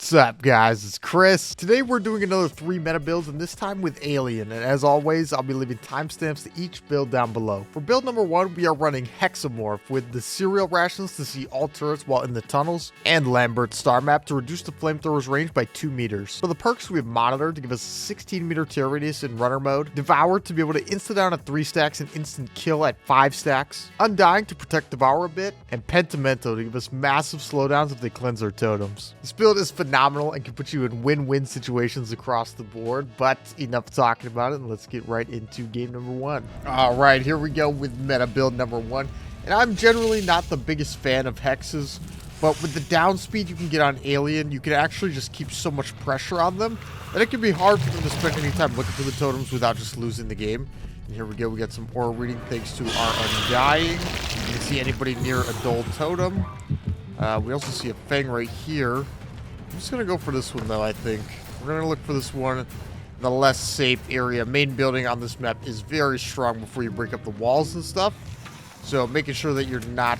What's up, guys? It's Chris. Today we're doing another 3 meta builds, and this time with Alien. And as always, I'll be leaving timestamps to each build down below. For build number 1, we are running Hexomorph with the cereal rations to see all turrets while in the tunnels, and Lambert's star map to reduce the flamethrower's range by 2 meters. For the perks, we have Monitor to give us a 16 meter tear radius in runner mode, Devour to be able to insta down at 3 stacks and instant kill at 5 stacks, Undying to protect Devour a bit, and Pentimento to give us massive slowdowns if they cleanse our totems. This build is phenomenal and can put you in win-win situations across the board, but enough talking about it, and let's get right into game number 1. All right, here we go with meta build number 1, and I'm generally not the biggest fan of hexes, but with the down speed you can get on Alien, you can actually just keep so much pressure on them that it can be hard for them to spend any time looking for the totems without just losing the game. And here we go, we got some aura reading thanks to our Undying. You can see anybody near a dull totem. We also see a Fang right here. I'm just going to go for this one, though, I think. We're going to look for this one in the less safe area. Main building on this map is very strong before you break up the walls and stuff. So making sure that you're not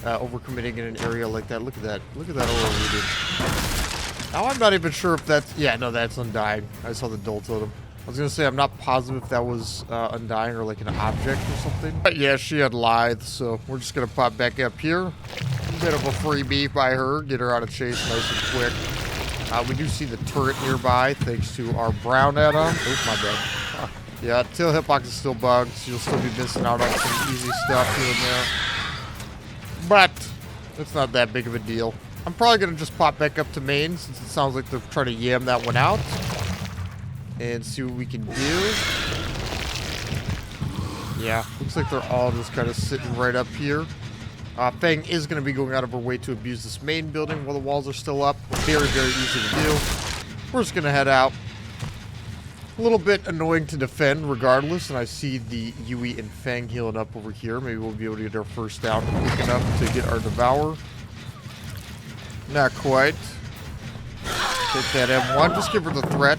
overcommitting in an area like that. Look at that. Look at that aura reading. Now I'm not even sure if that's... Yeah, no, that's Undying. I saw the dull totem. I was going to say I'm not positive if that was Undying or like an object or something. But yeah, she had Lithe, so we're just going to pop back up here. Bit of a freebie by her, get her out of chase nice and quick. We do see the turret nearby thanks to our brown add-on. Oh, my bad. Yeah, tail hitbox is still bugged, so you'll still be missing out on some easy stuff here and there. But it's not that big of a deal. I'm probably going to just pop back up to main since it sounds like they're trying to yam that one out. And see what we can do. Yeah, looks like they're all just kind of sitting right up here. Fang is going to be going out of her way to abuse this main building while the walls are still up. Very, very easy to do. We're just going to head out. A little bit annoying to defend regardless, and I see the Yui and Fang healing up over here. Maybe we'll be able to get our first down quick enough to get our Devour. Not quite. Take that M1. Just give her the threat.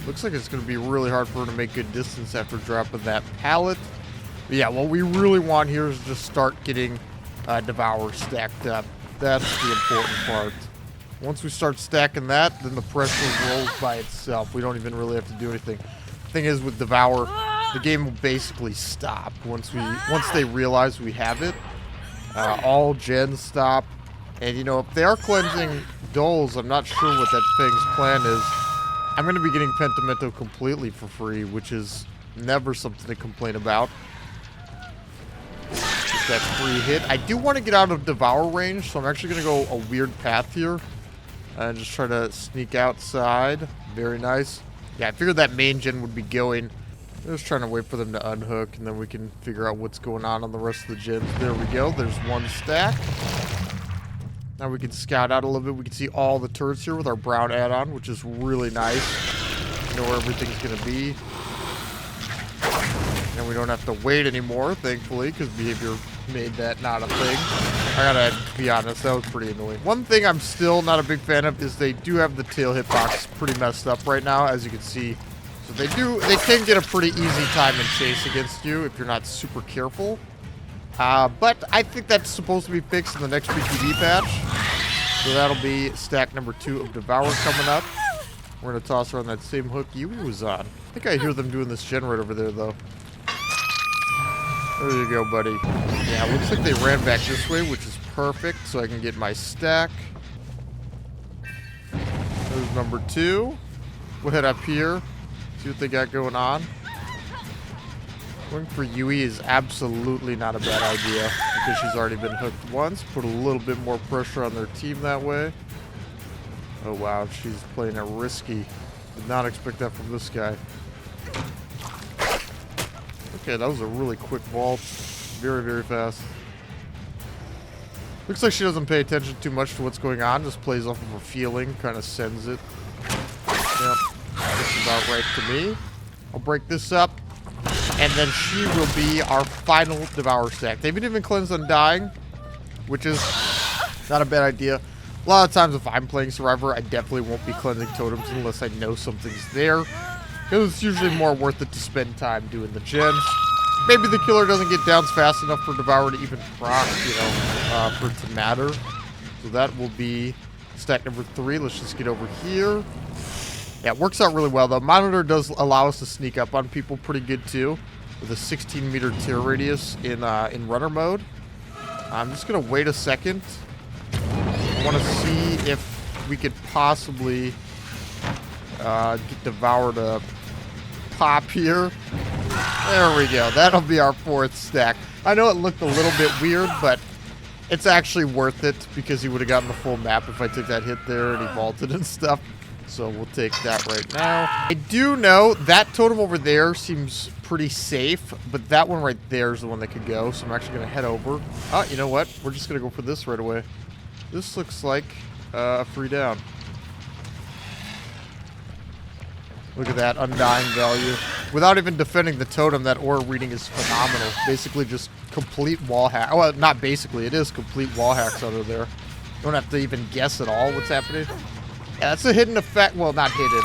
Looks like it's going to be really hard for her to make good distance after dropping that pallet. But yeah, what we really want here is just start getting... Devour stacked up. That's the important part. Once we start stacking that, then the pressure rolls by itself. We don't even really have to do anything. The thing is, with Devour, the game will basically stop once they realize we have it. All gens stop, and you know, if they are cleansing dulls, I'm not sure what that thing's plan is. I'm going to be getting Pentimento completely for free, which is never something to complain about. That free hit. I do want to get out of Devour range, so I'm actually going to go a weird path here and just try to sneak outside. Very nice. Yeah, I figured that main gen would be going. I'm just trying to wait for them to unhook, and then we can figure out what's going on the rest of the gens. There we go. There's one stack. Now we can scout out a little bit. We can see all the turrets here with our brown add-on, which is really nice. You know where everything's going to be. And we don't have to wait anymore, thankfully, because behavior made that not a thing. I gotta be honest, that was pretty annoying. One thing I'm still not a big fan of is they do have the tail hitbox pretty messed up right now, as you can see. So they can get a pretty easy time and chase against you if you're not super careful. But I think that's supposed to be fixed in the next BTD patch. So that'll be stack number 2 of Devour coming up. We're gonna toss her on that same hook Yui was on. I think I hear them doing this gen right over there, though. There you go, buddy. Yeah, looks like they ran back this way, which is perfect, so I can get my stack. There's number 2. We'll head up here, see what they got going on. Going for Yui is absolutely not a bad idea, because she's already been hooked once. Put a little bit more pressure on their team that way. Oh, wow, she's playing it risky. Did not expect that from this guy. Okay, that was a really quick vault. Very, very fast. Looks like she doesn't pay attention too much to what's going on. Just plays off of her feeling. Kind of sends it. Yep. That's about right to me. I'll break this up. And then she will be our final Devour stack. They haven't even cleansed Undying, which is not a bad idea. A lot of times if I'm playing Survivor, I definitely won't be cleansing totems unless I know something's there. Because it's usually more worth it to spend time doing the gens. Maybe the killer doesn't get downs fast enough for Devour to even proc, you know, for it to matter. So that will be Stack number 3, let's just get over here. Yeah, it works out really well, though. Monitor does allow us to sneak up on people pretty good, too, with a 16-meter tear radius in runner mode. I'm just going to wait a second. I want to see if we could possibly get Devour to pop here. There we go. That'll be our 4th stack. I know it looked a little bit weird, but it's actually worth it because he would have gotten the full map if I took that hit there and he vaulted and stuff. So we'll take that right now. I do know that totem over there seems pretty safe, but that one right there is the one that could go. So I'm actually going to head over. Oh, you know what? We're just going to go for this right away. This looks like a free down. Look at that undying value. Without even defending the totem, that aura reading is phenomenal. Basically just complete wall hack. Well, not basically. It is complete wall hacks under there. You don't have to even guess at all what's happening. Yeah, that's a hidden effect. Well, not hidden.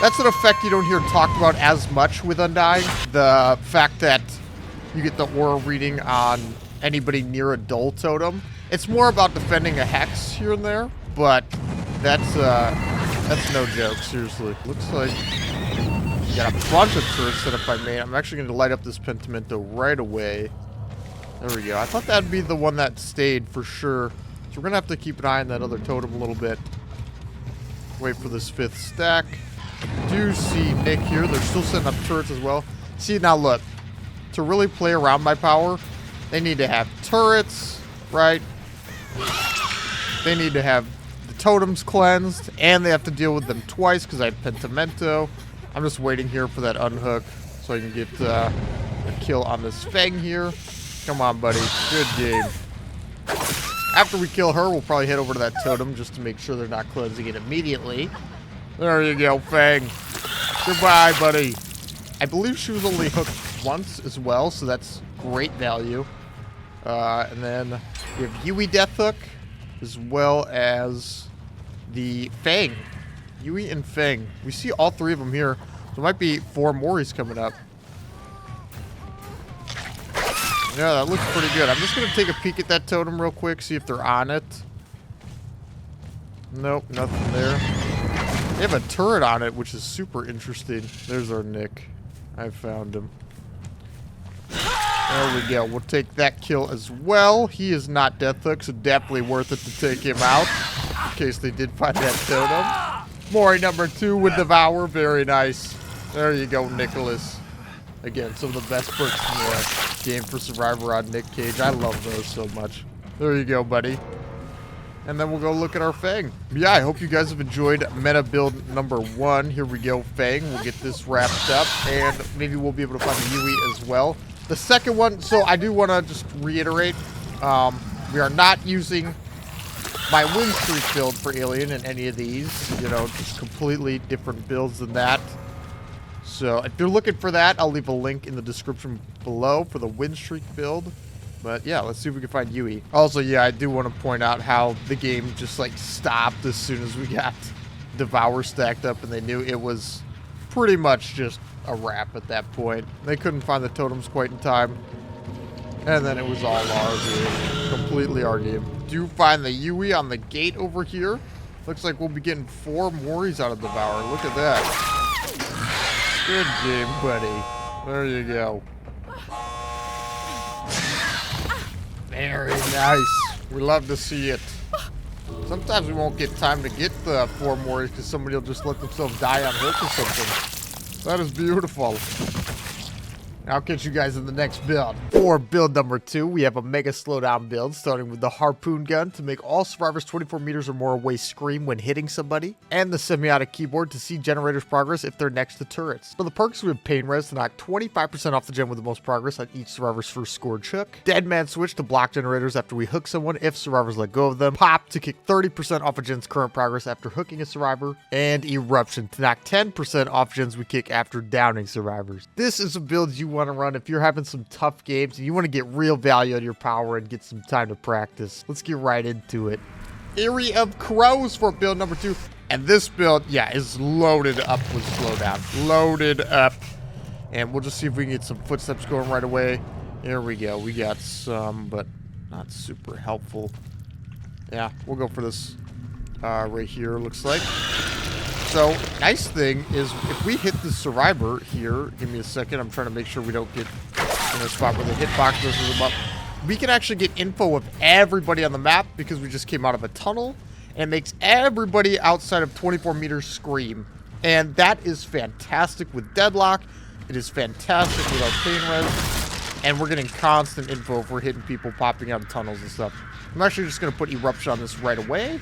That's an effect you don't hear talked about as much with Undying. The fact that you get the aura reading on anybody near a dull totem. It's more about defending a hex here and there, but that's no joke, seriously. Looks like you got a bunch of turrets set up by main. I'm actually going to light up this Pentimento right away. There we go. I thought that'd be the one that stayed for sure. So we're going to have to keep an eye on that other totem a little bit. Wait for this 5th stack. Do see Nick here. They're still setting up turrets as well. See, now look. To really play around my power, they need to have turrets, right? They need to have the totems cleansed, and they have to deal with them twice because I have Pentimento. I'm just waiting here for that unhook so I can get a kill on this Fang here. Come on, buddy. Good game. After we kill her, we'll probably head over to that totem just to make sure they're not cleansing it immediately. There you go, Fang. Goodbye, buddy. I believe she was only hooked once as well, so that's great value. And then we have Yui Death Hook, as well as the Fang. Yui and Fang. We see all 3 of them here. There might be 4 Moris coming up. Yeah, that looks pretty good. I'm just going to take a peek at that totem real quick, see if they're on it. Nope, nothing there. They have a turret on it, which is super interesting. There's our Nick. I found him. There we go. We'll take that kill as well. He is not Death Hook, so definitely worth it to take him out. In case they did find that totem. Mori number 2 with Devour. Very nice. There you go, Nicholas. Again, some of the best perks in the game for Survivor on Nick Cage. I love those so much. There you go, buddy. And then we'll go look at our Fang. Yeah, I hope you guys have enjoyed meta build number 1. Here we go, Fang. We'll get this wrapped up, and maybe we'll be able to find the Yui as well. The second one, so I do want to just reiterate, we are not using my win streak build for Alien in any of these. You know, just completely different builds than that. So if you're looking for that, I'll leave a link in the description below for the win streak build. But yeah, let's see if we can find Yui. Also, yeah, I do want to point out how the game just like stopped as soon as we got Devour stacked up, and they knew it was pretty much just a wrap at that point. They couldn't find the totems quite in time, and then it was all our game. Completely our game. Do find the Yui on the gate over here. Looks like we'll be getting 4 Moris out of Devour. Look at that. Good game, buddy. There you go. Very nice. We love to see it. Sometimes we won't get time to get the 4 Moris because somebody will just let themselves die on hook or something. That is beautiful. I'll catch you guys in the next build. For build number 2, we have a mega slowdown build, starting with the harpoon gun to make all survivors 24 meters or more away scream when hitting somebody, and the semiotic keyboard to see generators progress if they're next to turrets. For the perks, we have pain res to knock 25% off the gen with the most progress on each survivor's first scored hook, dead man switch to block generators after we hook someone if survivors let go of them, pop to kick 30% off a gen's current progress after hooking a survivor, and eruption to knock 10% off gens we kick after downing survivors. This is a build you want to run if you're having some tough games and you want to get real value out of your power and get some time to practice. Let's get right into it. Area of Crows for build number 2. And this build, yeah, is loaded up with slowdown. Loaded up. And we'll just see if we can get some footsteps going right away. There we go. We got some, but not super helpful. Yeah, we'll go for this right here, looks like. So, nice thing is, if we hit the survivor here, give me a second, I'm trying to make sure we don't get in a spot where the hitbox messes them up. We can actually get info of everybody on the map because we just came out of a tunnel, and it makes everybody outside of 24 meters scream. And that is fantastic with Deadlock. It is fantastic with our pain res. And we're getting constant info if we're hitting people popping out of tunnels and stuff. I'm actually just going to put Eruption on this right away.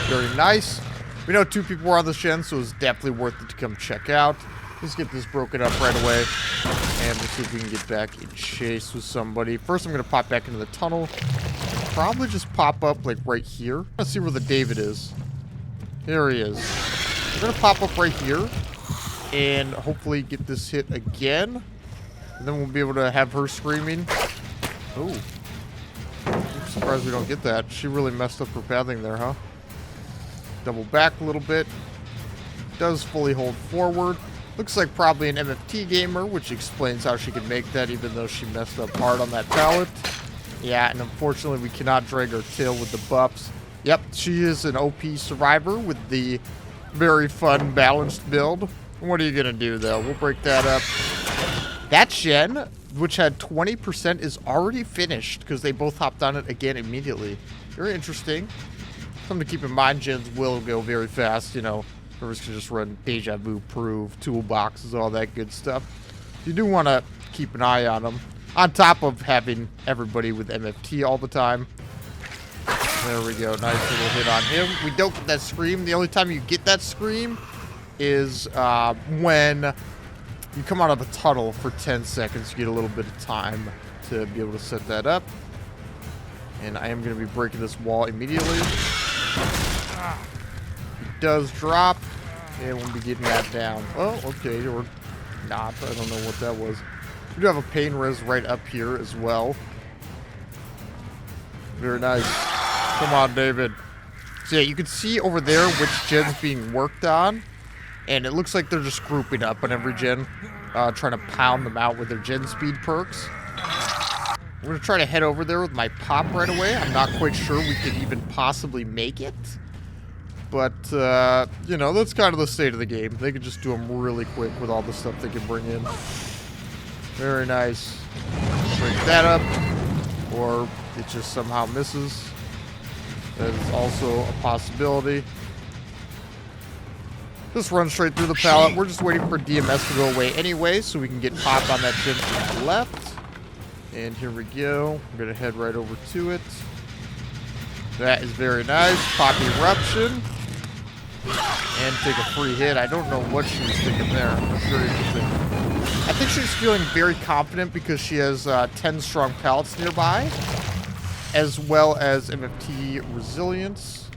Very nice. We know 2 people were on this gen, so it's definitely worth it to come check out. Let's get this broken up right away. And we'll see if we can get back in chase with somebody. First, I'm going to pop back into the tunnel. Probably just pop up, like, right here. Let's see where the David is. There he is. We're going to pop up right here. And hopefully get this hit again. And then we'll be able to have her screaming. Oh. I'm surprised we don't get that. She really messed up her pathing there, huh? Double back a little bit. Does fully hold forward. Looks like probably an MFT gamer, which explains how she could make that even though she messed up hard on that pallet. Yeah, and unfortunately we cannot drag her tail with the buffs. Yep, she is an OP survivor with the very fun balanced build. What are you going to do though? We'll break that up. That gen, which had 20%, is already finished because they both hopped on it again immediately. Very interesting. Something to keep in mind, gens will go very fast, you know. Servers can just run Deja Vu, Prove, toolboxes, all that good stuff. You do want to keep an eye on them. On top of having everybody with MFT all the time. There we go. Nice little hit on him. We don't get that scream. The only time you get that scream is when you come out of a tunnel for 10 seconds. You get a little bit of time to be able to set that up. And I am going to be breaking this wall immediately. It does drop, and we'll be getting that down. Oh, okay, or not. I don't know what that was. We do have a pain res right up here as well. Very nice. Come on, David. So yeah, you can see over there which gen's being worked on, and it looks like they're just grouping up on every gen, trying to pound them out with their gen speed perks. I'm going to try to head over there with my pop right away. I'm not quite sure we could even possibly make it. But, you know, that's kind of the state of the game. They can just do them really quick with all the stuff they can bring in. Very nice. Break that up. Or it just somehow misses. That is also a possibility. Just run straight through the pallet. We're just waiting for DMS to go away anyway, so we can get popped on that gen to the left. And here we go. I'm going to head right over to it. That is very nice. Pop Eruption. And take a free hit. I don't know what she was thinking there. That's very interesting. I think she's feeling very confident because she has 10 strong pallets nearby. As well as MFT Resilience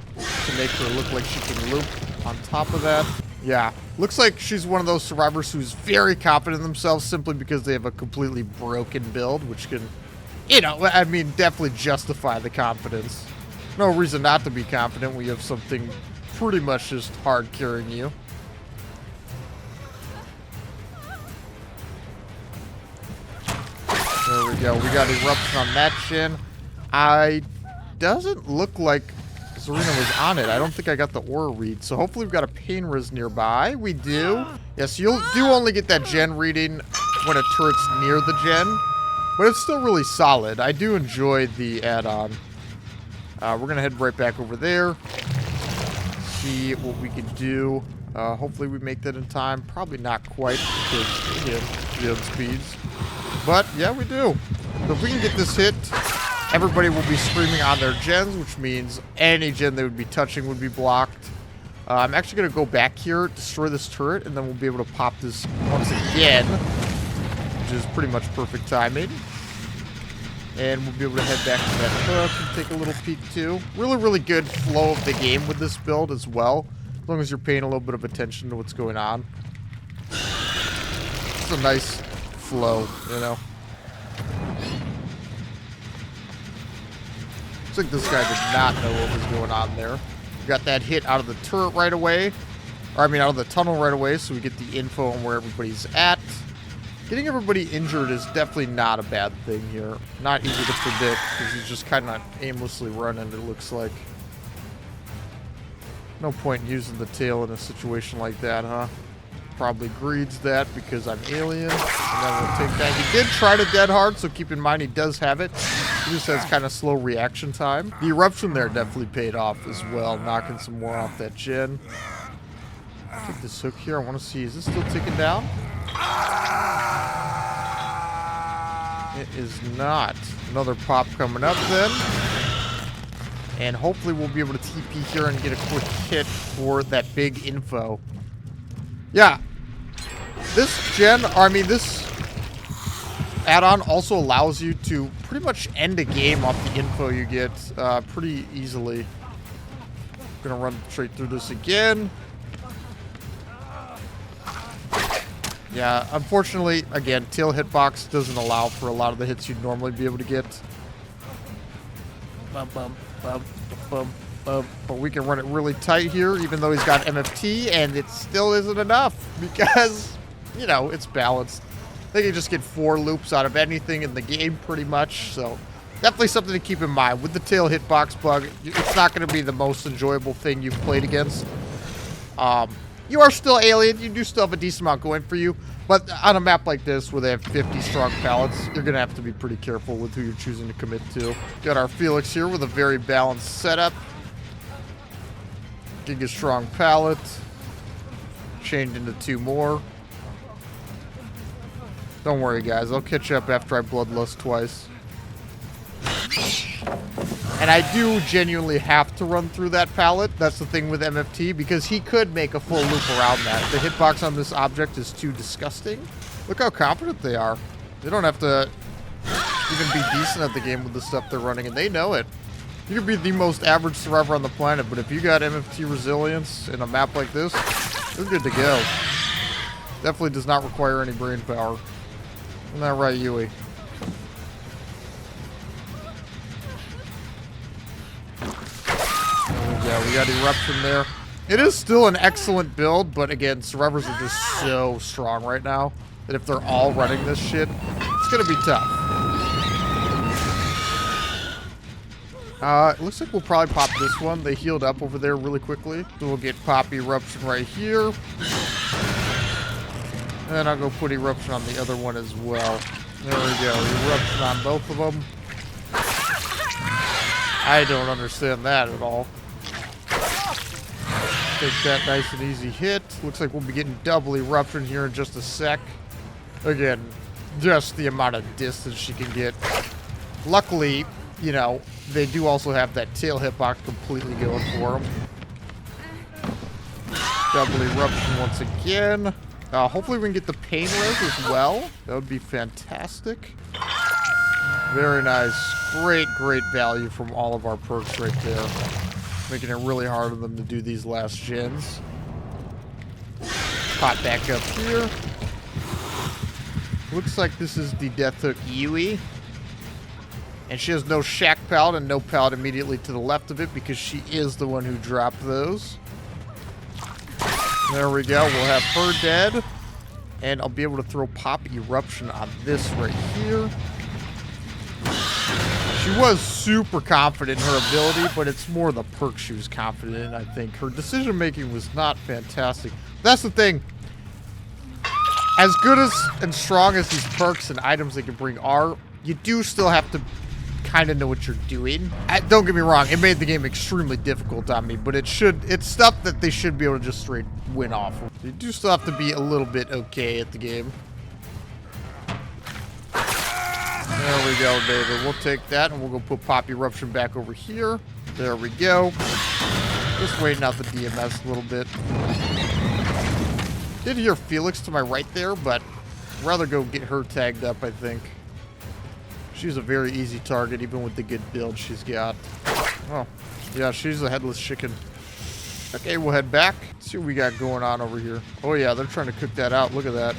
to make her look like she can loop on top of that. Yeah, looks like she's one of those survivors who's very confident in themselves simply because they have a completely broken build, which can, you know, I mean, definitely justify the confidence. No reason not to be confident when you have something pretty much just hard carrying you. There we go. We got Eruption on that gen. Doesn't look like Zarina was on it. I don't think I got the aura read. So hopefully we've got a pain res nearby. We do. Yes, you do only get that gen reading when a turret's near the gen. But it's still really solid. I do enjoy the add-on. We're going to head right back over there. See what we can do. Hopefully we make that in time. Probably not quite because, again, gen speeds. But, yeah, we do. So if we can get this hit, everybody will be screaming on their gens, which means any gen they would be touching would be blocked. I'm actually going to go back here, destroy this turret, and then we'll be able to pop this once again, which is pretty much perfect timing. And we'll be able to head back to that hook and take a little peek too. Really, really good flow of the game with this build as well, as long as you're paying a little bit of attention to what's going on. It's a nice flow, you know. Looks like this guy did not know what was going on there. We got that hit out of the turret right away. Or, I mean, out of the tunnel right away, so we get the info on where everybody's at. Getting everybody injured is definitely not a bad thing here. Not easy to predict, because he's just kind of aimlessly running, it looks like. No point in using the tail in a situation like that, huh? Probably greeds that because I'm alien. And then we'll take that. He did try to dead hard, so keep in mind he does have it. He just has kind of slow reaction time. The eruption there definitely paid off as well, knocking some more off that gen. Take this hook here. I want to see, is this still ticking down? It is not. Another pop coming up then. And hopefully we'll be able to TP here and get a quick hit for that big info. Yeah. This gen, or I mean this add-on also allows you to pretty much end a game off the info you get pretty easily. Gonna run straight through this again. Yeah, unfortunately, again, tail hitbox doesn't allow for a lot of the hits you'd normally be able to get. Bum, bum, bum, bum, bum. But we can run it really tight here, even though he's got MFT, and it still isn't enough because, you know, it's balanced. They can just get 4 loops out of anything in the game, pretty much. So, definitely something to keep in mind. With the tail hitbox bug, it's not going to be the most enjoyable thing you've played against. You are still alien. You do still have a decent amount going for you. But on a map like this, where they have 50 strong pallets, you're going to have to be pretty careful with who you're choosing to commit to. Got our Felix here with a very balanced setup. Giga strong pallet. Chained into 2 more. Don't worry, guys. I'll catch up after I bloodlust twice. And I do genuinely have to run through that pallet. That's the thing with MFT, because he could make a full loop around that. The hitbox on this object is too disgusting. Look how confident they are. They don't have to even be decent at the game with the stuff they're running, and they know it. You could be the most average survivor on the planet, but if you got MFT resilience in a map like this, you're good to go. Definitely does not require any brain power. Isn't that right, Yui? Yeah, we got eruption there. It is still an excellent build, but again, survivors are just so strong right now that if they're all running this shit, it's gonna be tough. It looks like we'll probably pop this one. They healed up over there really quickly. So we'll get pop eruption right here. And then I'll go put eruption on the other one as well. There we go. Eruption on both of them. I don't understand that at all. Take that nice and easy hit. Looks like we'll be getting double eruption here in just a sec. Again, just the amount of distance she can get. Luckily, you know, they do also have that tail hitbox completely going for them. Double eruption once again. Hopefully we can get the pain res as well. That would be fantastic. Very nice. Great, great value from all of our perks right there. Making it really hard on them to do these last gens. Pop back up here. Looks like this is the Death Hook Yui. And she has no Shack Pallet and no pallet immediately to the left of it because she is the one who dropped those. There we go. We'll have her dead. And I'll be able to throw Pop Eruption on this right here. She was super confident in her ability, but it's more the perk she was confident in, I think. Her decision making was not fantastic. That's the thing. As good as and strong as these perks and items they can bring are, you do still have to kind of know what you're doing. Don't get me wrong, it made the game extremely difficult on me, but it's stuff that they should be able to just straight win off. You do still have to be a little bit okay at the game. There we go, David. We'll take that and we'll go put Pop Eruption back over here. There we go. Just waiting out the DMS a little bit. Did hear Felix to my right there, but I'd rather go get her tagged up, I think. She's a very easy target, even with the good build she's got. Oh, yeah, she's a headless chicken. Okay, we'll head back. Let's see what we got going on over here. Oh, yeah, they're trying to cook that out. Look at that.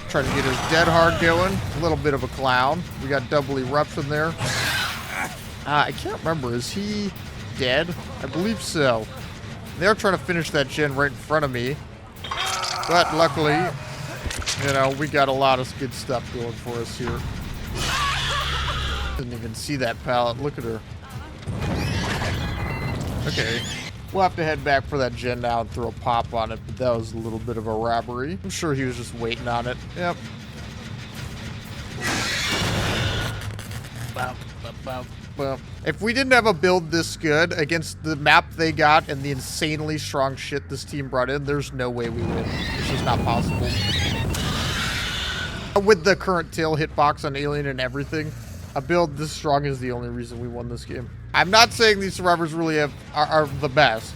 Trying to get his dead hard going. A little bit of a clown. We got double eruption there. I can't remember. Is he dead? I believe so. They're trying to finish that gen right in front of me. But luckily, you know, we got a lot of good stuff going for us here. Didn't even see that pallet. Look at her. Okay. We'll have to head back for that gen now and throw a pop on it, but that was a little bit of a robbery. I'm sure he was just waiting on it. Yep. If we didn't have a build this good against the map they got and the insanely strong shit this team brought in, there's no way we win. It's just not possible. With the current tail hitbox on Alien and everything, a build this strong is the only reason we won this game. I'm not saying these survivors really are the best,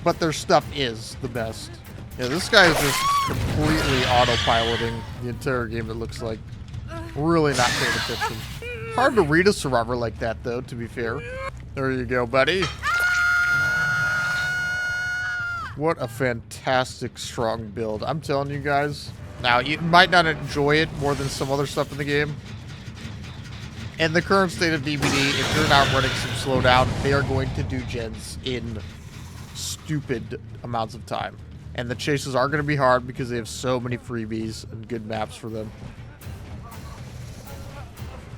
but their stuff is the best. Yeah, this guy is just completely autopiloting the entire game, it looks like. Really not paying attention. Hard to read a survivor like that, though, to be fair. There you go, buddy. What a fantastic, strong build. I'm telling you guys. Now, you might not enjoy it more than some other stuff in the game. In the current state of DBD, if you're not running some slowdown, they are going to do gens in stupid amounts of time. And the chases are going to be hard because they have so many freebies and good maps for them.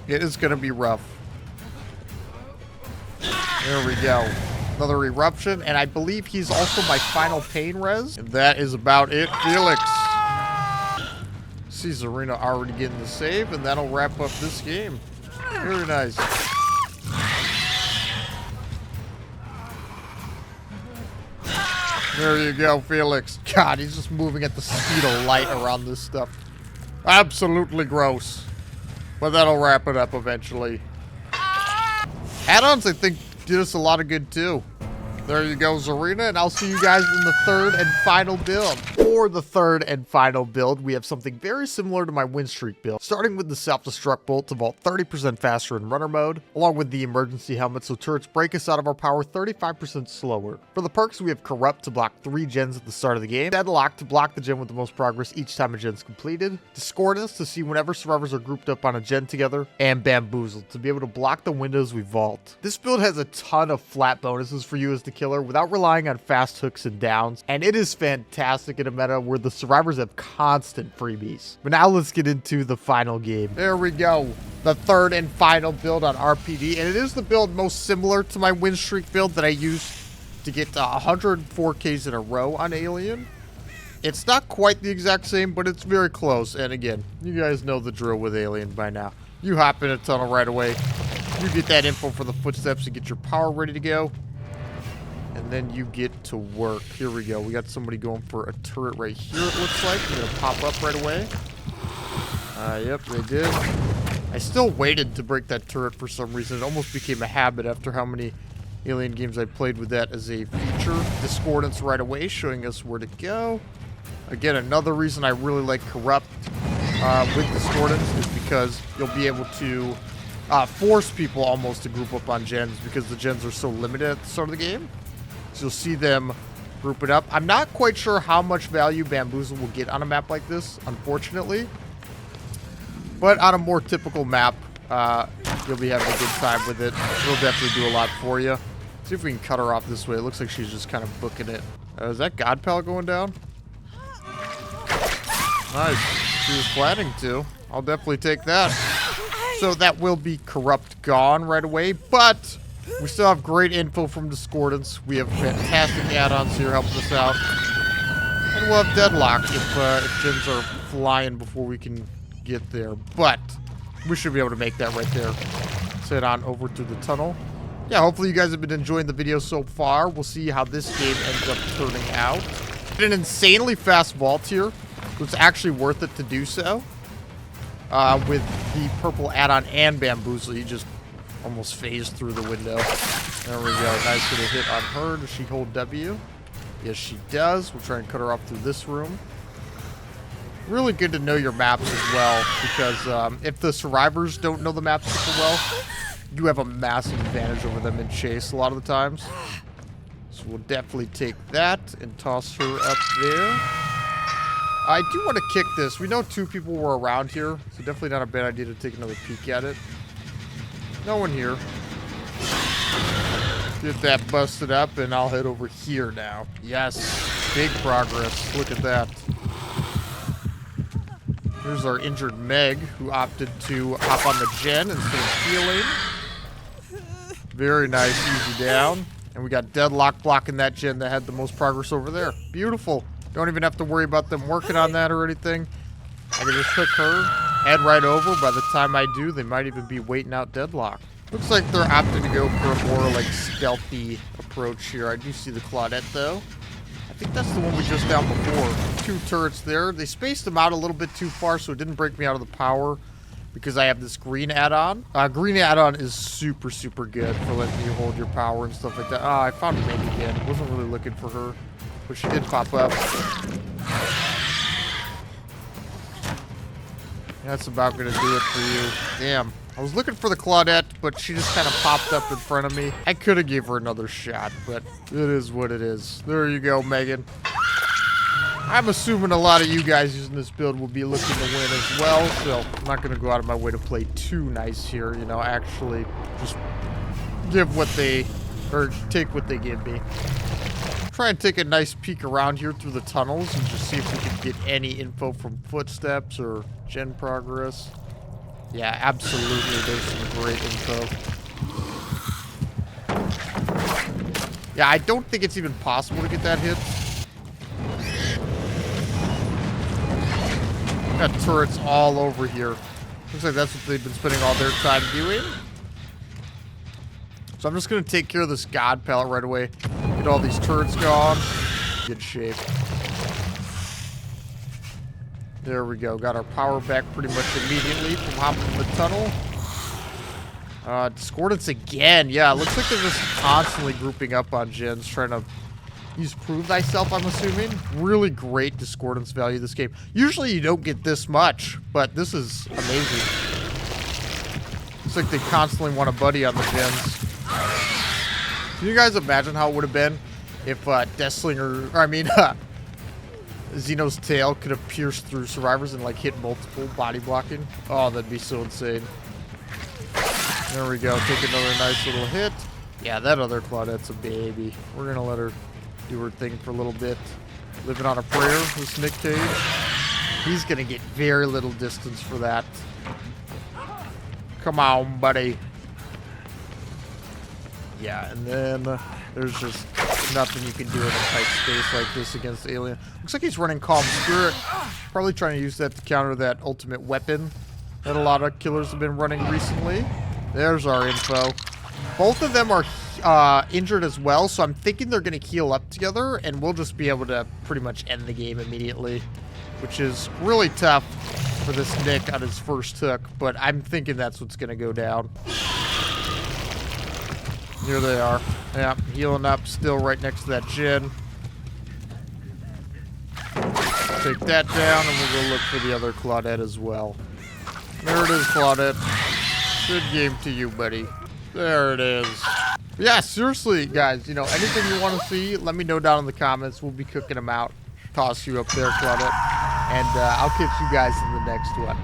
It is going to be rough. There we go. Another eruption, and I believe he's also my final pain res. And that is about it, Felix. See Zarina already getting the save, and that'll wrap up this game. Very nice. There you go, Felix. God, he's just moving at the speed of light around this stuff. Absolutely gross. But that'll wrap it up eventually. Add-ons, I think, did us a lot of good, too. There you go, Zarina, and I'll see you guys in the third and final build. For the third and final build, we have something very similar to my win streak build. Starting with the self-destruct bolt to vault 30% faster in runner mode, along with the emergency helmet so turrets break us out of our power 35% slower. For the perks, we have Corrupt to block 3 gens at the start of the game, Deadlock to block the gen with the most progress each time a gen's completed, Discordance to see whenever survivors are grouped up on a gen together, and Bamboozle to be able to block the windows we vault. This build has a ton of flat bonuses for you as the killer without relying on fast hooks and downs, and it is fantastic in a meta where the survivors have constant freebies. But now let's get into the final game. There we go, the third and final build on RPD, and it is the build most similar to my win streak build that I used to get 104Ks in a row on Alien. It's not quite the exact same, but it's very close, and again, you guys know the drill with Alien by now. You hop in a tunnel right away, you get that info for the footsteps and get your power ready to go. And then you get to work. Here we go. We got somebody going for a turret right here, it looks like. They're going to pop up right away. Yep, they did. I still waited to break that turret for some reason. It almost became a habit after how many Alien games I played with that as a feature. Discordance right away, showing us where to go. Again, another reason I really like Corrupt with Discordance is because you'll be able to force people almost to group up on gens because the gens are so limited at the start of the game. So you'll see them group it up. I'm not quite sure how much value Bamboozle will get on a map like this, unfortunately. But on a more typical map, you'll be having a good time with it. It'll definitely do a lot for you. See if we can cut her off this way. It looks like she's just kind of booking it. Is that God Pal going down? Nice. She was planning to. I'll definitely take that. So that will be Corrupt gone right away, but we still have great info from Discordance. We have fantastic add-ons here helping us out. And we'll have Deadlock if gens are flying before we can get there. But we should be able to make that right there. Let's head on over to the tunnel. Yeah, hopefully you guys have been enjoying the video so far. We'll see how this game ends up turning out. An insanely fast vault here. It's actually worth it to do so. With the purple add-on and Bamboozle, you just almost phased through the window. There we go. Nice little hit on her. Does she hold W? Yes, she does. We'll try and cut her off through this room. Really good to know your maps as well, because if the survivors don't know the maps super well, you have a massive advantage over them in chase a lot of the times. So we'll definitely take that and toss her up there. I do want to kick this. We know 2 people were around here, so definitely not a bad idea to take another peek at it. No one here. Get that busted up, and I'll head over here now. Yes, big progress. Look at that. Here's our injured Meg, who opted to hop on the gen instead of healing. Very nice, easy down. And we got Deadlock blocking that gen that had the most progress over there. Beautiful. Don't even have to worry about them working on that or anything. I can just hook her, head right over. By the time I do, they might even be waiting out Deadlock. Looks like they're opting to go for a more like stealthy approach here. I do see the Claudette though. I think that's the one we just downed before. 2 turrets there. They spaced them out a little bit too far, so it didn't break me out of the power because I have this green add-on. Green add-on is super, super good for letting you hold your power and stuff like that. Oh, I found Meg again. Wasn't really looking for her, but she did pop up. That's about going to do it for you. Damn. I was looking for the Claudette, but she just kind of popped up in front of me. I could have gave her another shot, but it is what it is. There you go, Megan. I'm assuming a lot of you guys using this build will be looking to win as well, so I'm not going to go out of my way to play too nice here. You know, actually just give what they, or take what they give me. Try and take a nice peek around here through the tunnels and just see if we can get any info from footsteps or gen progress. Yeah, absolutely. There's some great info. Yeah, I don't think it's even possible to get that hit. Got turrets all over here. Looks like that's what they've been spending all their time doing. So I'm just going to take care of this God pallet right away. Get all these turrets gone. Good shape. There we go. Got our power back pretty much immediately from hopping the tunnel. Discordance again. Yeah, it looks like they're just constantly grouping up on gens, trying to use Prove Thyself, I'm assuming. Really great discordance value this game. Usually you don't get this much, but this is amazing. Looks like they constantly want a buddy on the gens. Can you guys imagine how it would have been if Deathslinger, or I mean, Xeno's tail could have pierced through survivors and like hit multiple body blocking? Oh, that'd be so insane. There we go. Take another nice little hit. Yeah, that other Claudette's a baby. We're gonna let her do her thing for a little bit. Living on a prayer with Nick Cage. He's gonna get very little distance for that. Come on, buddy. Yeah, and then there's just nothing you can do in a tight space like this against Alien. Looks like he's running Calm Spirit. Probably trying to use that to counter that ultimate weapon that a lot of killers have been running recently. There's our info. Both of them are injured as well, so I'm thinking they're going to heal up together, and we'll just be able to pretty much end the game immediately, which is really tough for this Nick on his first hook, but I'm thinking that's what's going to go down. Here they are. Yeah, healing up, still right next to that gen. Take that down, and we'll go look for the other Claudette as well. There it is, Claudette. Good game to you, buddy. There it is. Yeah, seriously, guys, you know, anything you want to see, let me know down in the comments. We'll be cooking them out. Toss you up there, Claudette. And I'll catch you guys in the next one.